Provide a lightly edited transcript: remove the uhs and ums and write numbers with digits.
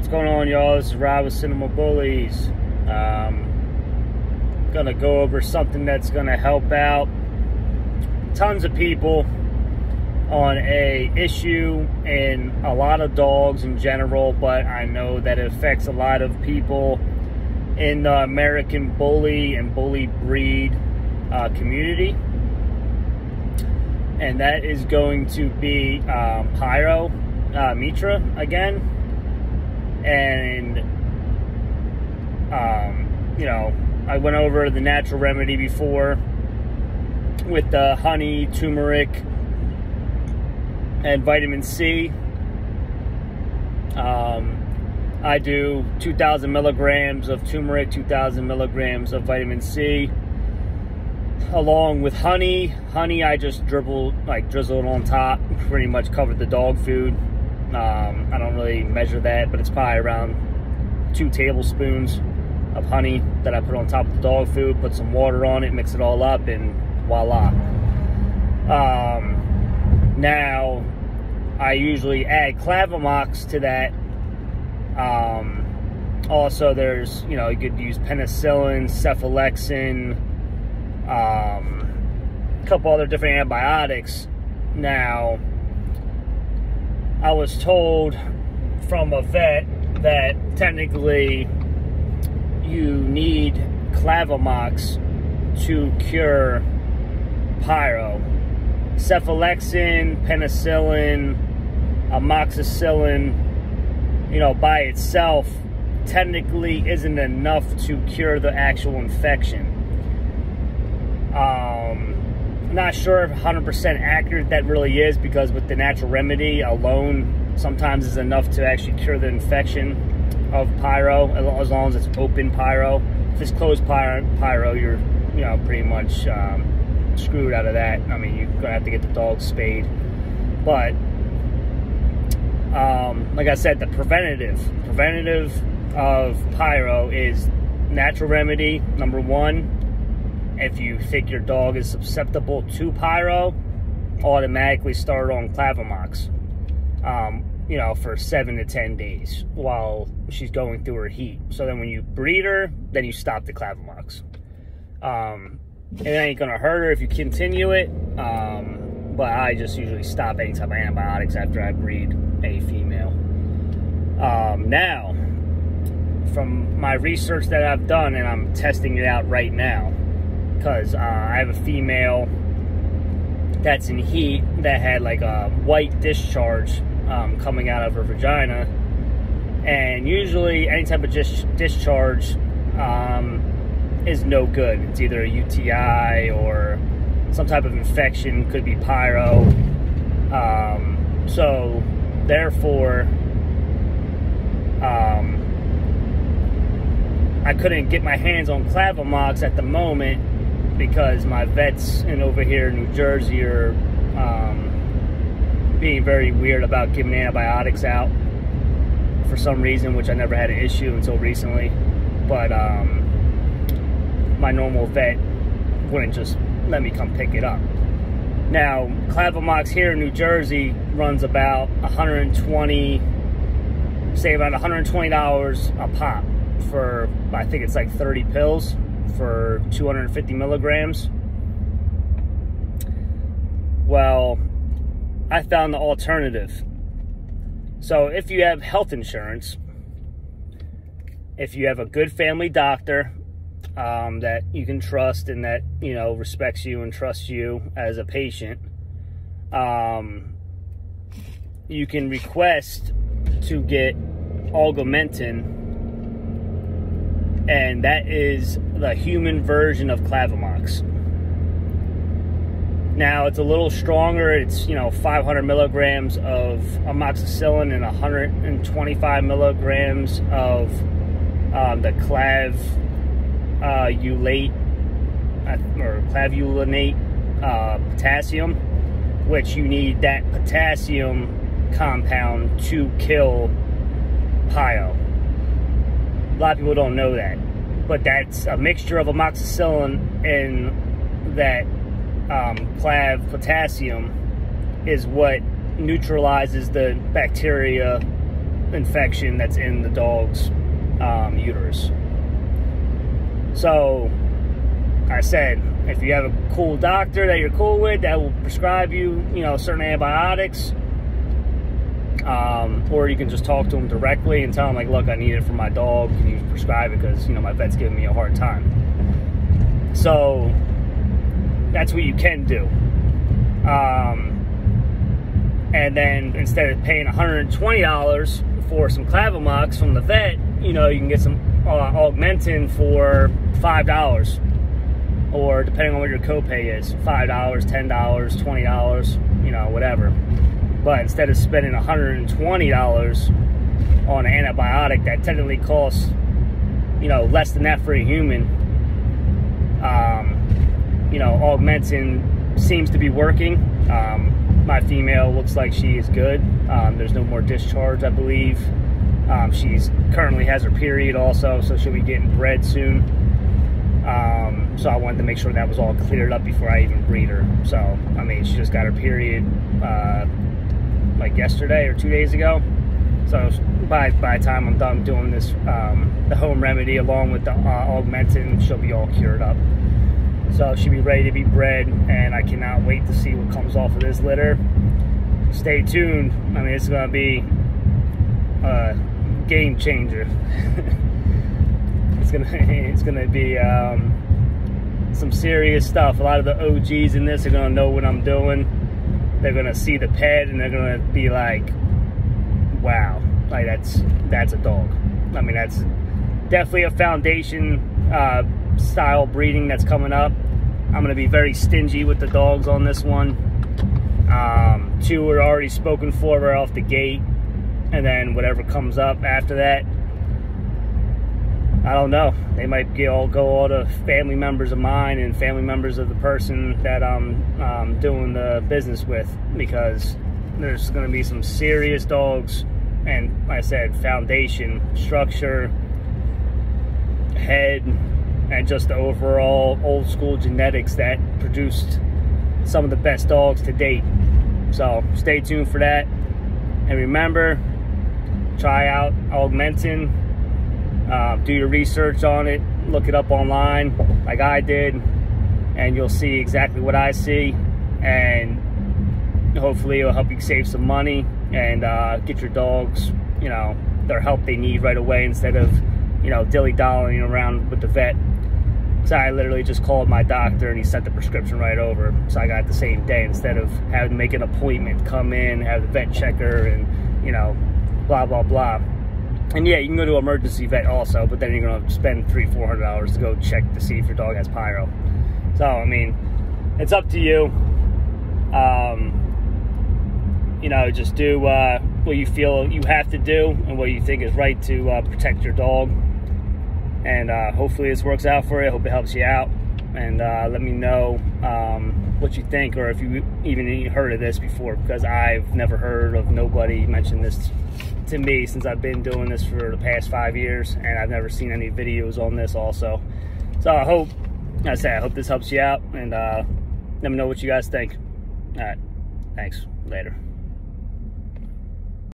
What's going on, y'all? This is Rob with CinemaBullyZ. Gonna go over something that's gonna help out tons of people on a issue in a lot of dogs in general, but I know that it affects a lot of people in the American bully and bully breed community, and that is going to be Pyometra again. And you know, I went over the natural remedy before with the honey, turmeric, and vitamin C. I do 2,000 milligrams of turmeric, 2,000 milligrams of vitamin C, along with honey. Honey, I just drizzle it on top, pretty much covered the dog food. I don't really measure that, but it's probably around 2 tablespoons of honey that I put on top of the dog food, put some water on it, mix it all up, and voila. Now, I usually add Clavamox to that. Also, there's, you know, you could use penicillin, cephalexin, a couple other different antibiotics. Now, I was told from a vet that technically you need Clavamox to cure pyro. Cephalexin, penicillin, amoxicillin, you know, by itself technically isn't enough to cure the actual infection. Not sure if 100% accurate that really is, because with the natural remedy alone sometimes is enough to actually cure the infection of pyro, as long as it's open pyro. If it's closed pyro, you're, you know, pretty much screwed out of that. I mean, you're gonna have to get the dog spayed. But like I said, the preventative of pyro is natural remedy, number 1. If you think your dog is susceptible to pyro, automatically start on Clavamox, you know, for 7 to 10 days while she's going through her heat. So then when you breed her, then you stop the Clavamox. It ain't gonna hurt her if you continue it, but I just usually stop any type of antibiotics after I breed a female. Now, from my research that I've done, and I'm testing it out right now, because I have a female that's in heat that had like a white discharge coming out of her vagina, and usually any type of discharge is no good. It's either a UTI or some type of infection, could be pyro. So therefore I couldn't get my hands on Clavamox at the moment, because my vets over here in New Jersey are being very weird about giving antibiotics out for some reason, which I never had an issue until recently. But my normal vet wouldn't just let me come pick it up. Now, Clavamox here in New Jersey runs about $120, say about $120 a pop for, I think it's like 30 pills for 250 milligrams. Well, I found the alternative. So if you have health insurance, if you have a good family doctor that you can trust and that, you know, respects you and trusts you as a patient, you can request to get Augmentin, and that is the human version of Clavamox. Now, it's a little stronger. It's, you know, 500 milligrams of amoxicillin and 125 milligrams of the clavulinate potassium, which you need that potassium compound to kill pyo. A lot of people don't know that, but that's a mixture of amoxicillin and that clav potassium is what neutralizes the bacteria infection that's in the dog's uterus. So, I said, if you have a cool doctor that you're cool with that will prescribe you, you know, certain antibiotics, or you can just talk to them directly and tell them, like, look, I need it for my dog. Can you prescribe it? Because, you know, my vet's giving me a hard time. So, that's what you can do. And then instead of paying $120 for some Clavamox from the vet, you know, you can get some Augmentin for $5. Or depending on what your copay is, $5, $10, $20, you know, whatever. But instead of spending $120 on an antibiotic that technically costs, you know, less than that for a human, you know, Augmentin seems to be working. My female looks like she is good. There's no more discharge, I believe. She's currently has her period also, so she'll be getting bred soon. So I wanted to make sure that was all cleared up before I even breed her. So, I mean, she just got her period like yesterday or 2 days ago. So by the time I'm done doing this, the home remedy along with the Augmentin, she'll be all cured up. So she'll be ready to be bred, and I cannot wait to see what comes off of this litter. Stay tuned. I mean, it's going to be a game changer. It's gonna be some serious stuff. A lot of the OGs in this are gonna know what I'm doing. They're gonna see the pet and they're gonna be like, "Wow, like that's a dog." I mean, that's definitely a foundation style breeding that's coming up. I'm gonna be very stingy with the dogs on this one. 2 are already spoken for right off the gate, and then whatever comes up after that, I don't know. They might go all to family members of mine and family members of the person that I'm doing the business with, because there's going to be some serious dogs, and like I said, foundation, structure, head, and just the overall old school genetics that produced some of the best dogs to date. So stay tuned for that, and remember, try out Augmentin. Do your research on it, look it up online like I did, and you'll see exactly what I see, and hopefully it'll help you save some money and get your dogs, you know, their help they need right away, instead of, you know, dilly-dallying around with the vet. So I literally just called my doctor and he sent the prescription right over, so I got it the same day, instead of having to make an appointment, come in, have the vet check her, and, you know, blah blah blah. And yeah, you can go to an emergency vet also, but then you're going to spend $300-400 to go check to see if your dog has pyro. So, I mean, it's up to you. You know, just do what you feel you have to do and what you think is right to protect your dog. And hopefully this works out for you. I hope it helps you out. And let me know what you think, or if you even heard of this before, because I've never heard of, nobody mentioned this to me since I've been doing this for the past 5 years, and I've never seen any videos on this also. So I hope, like I said, I hope this helps you out, and let me know what you guys think. All right, thanks, later.